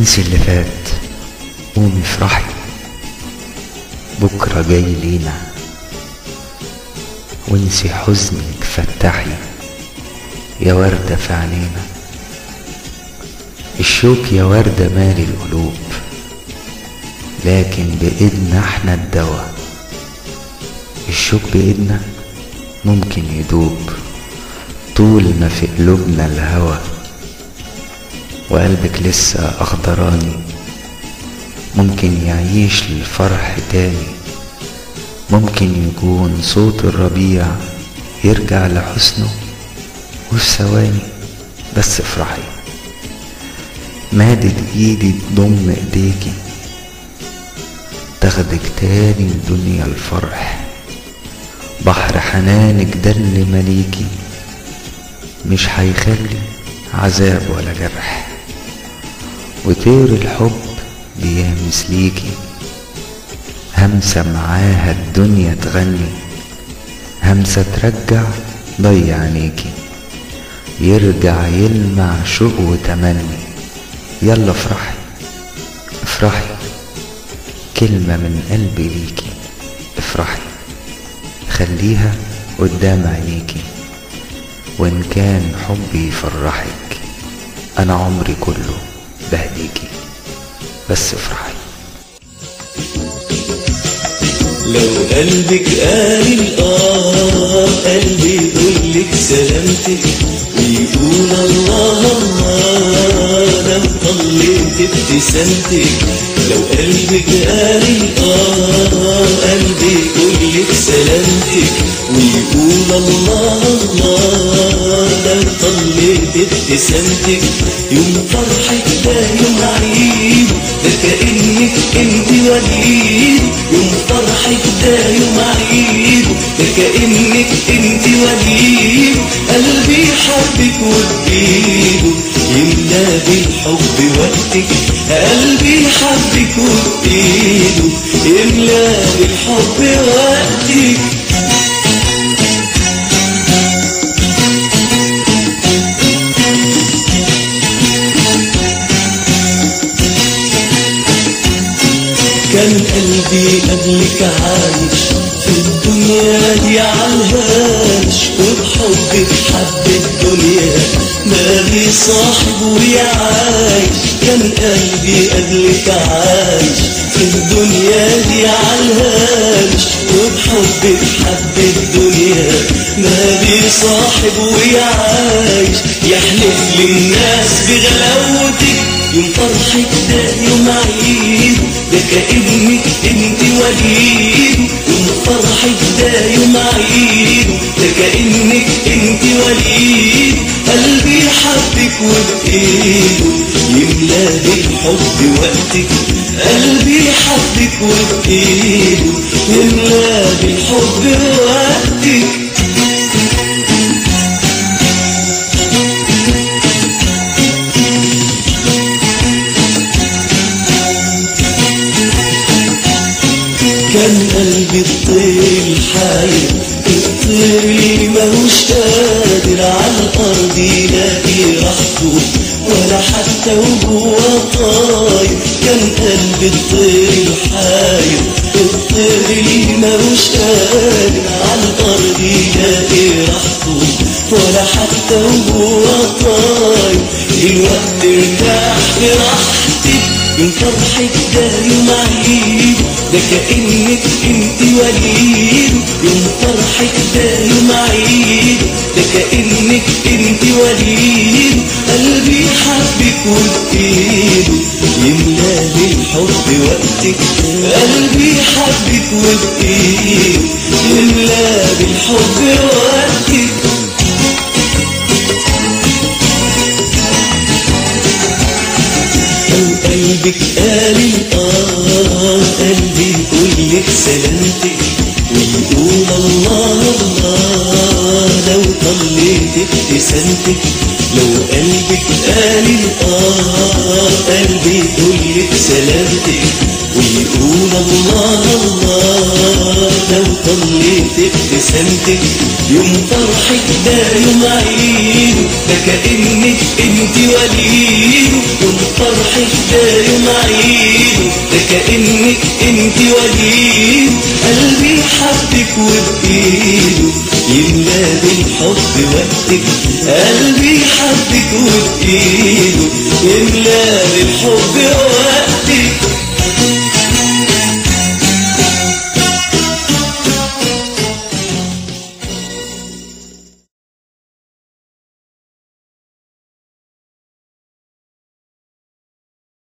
انسي اللي فات، قومي افرحي، بكرة جاي لينا. وانسي حزنك فتحي يا وردة في عينينا. الشوك يا وردة مالي القلوب، لكن بإيدنا احنا الدوا. الشوك بإيدنا ممكن يدوب طول ما في قلوبنا الهوى. وقلبك لسه أخضراني، ممكن يعيش للفرح تاني. ممكن يكون صوت الربيع يرجع لحسنه وفي ثواني. بس افرحي، مادت ايدي تضم ايديكي، تاخدك تاني لدنيا الفرح. بحر حنانك ده اللي مليكي، مش هيخلي عذاب ولا جرح. وطير الحب بيامس ليكي، همسة معاها الدنيا تغني. همسة ترجع ضي عينيكي، يرجع يلمع شوق وتمني. يلا افرحي افرحي، كلمة من قلبي ليكي. افرحي خليها قدام عينيكي، وإن كان حبي يفرحك أنا عمري كله بهديكي. بس افرحي. لو قلبك قال قلبي يقولك سلامتك، ويقول الله الله لو طليت ابتسامتك. لو قلبك قال قلبي يقولك سلامتك، ويقول الله الله لو طليت ابتسامتك. يوم فرحك ده يوم عيد، ده كأنك انت وليد. يوم فرحك ده يوم عيد، ده كأنك انت وليد. قلبي حبك وبإيده يملى بالحب وقتك. قلبي حبك وبإيده يملى بالحب وقتك. كان قلبي قبلك عايش في الدنيا دي عالهاش، وبحبك حب الدنيا ما بيصاحب ويعايش. كان قلبي قبلك عايش في الدنيا دي عالهاش، وبحبك حب الدنيا ما بيصاحب ويعايش. يحلف للناس بغلاوتك، يوم فرحك ده يوم عيد، ده كأنك انت وليد. يوم فرحك ده يوم عيد، ده كأنك انت وليد. قلبي حبك وبإيده يملى بالحب وقتك. قلبي حبك وبإيده يملى بالحب وقتك. كان قلبي الطير الحاير، الطير اللي ماهوش قادر على الأرض يلاقي راحته ولا حتى وهو طاير. كان قلبي الطير الحاير، الطير اللي ماهوش قادر على الأرض يلاقي راحته ولا حتى وهو طاير. دلوقتي ارتاح براحتك، يوم فرحك ده يوم عيد، ده كأنك انت وليد. يوم فرحك ده يوم عيد، ده كأنك انت وليد. قلبي حبك وبإيده يملى بالحب وقتك. قلبي حبك وبإيده يملى بالحب وقتك. قلبك قال قلبي يقولك سلامتك، ويقول الله الله لو طليت ابتسامتك. لو قلبك قال قلبي يقولك سلامتك، ويقول الله الله لو طليت ابتسامتك. يوم فرحك ده يوم عيد، ده كأنك انت وليد. يوم فرحك ده يوم عيد، ده كأنك انت وليد. قلبي حبك وبإيده يملا بالحب وقتك، قلبي حبك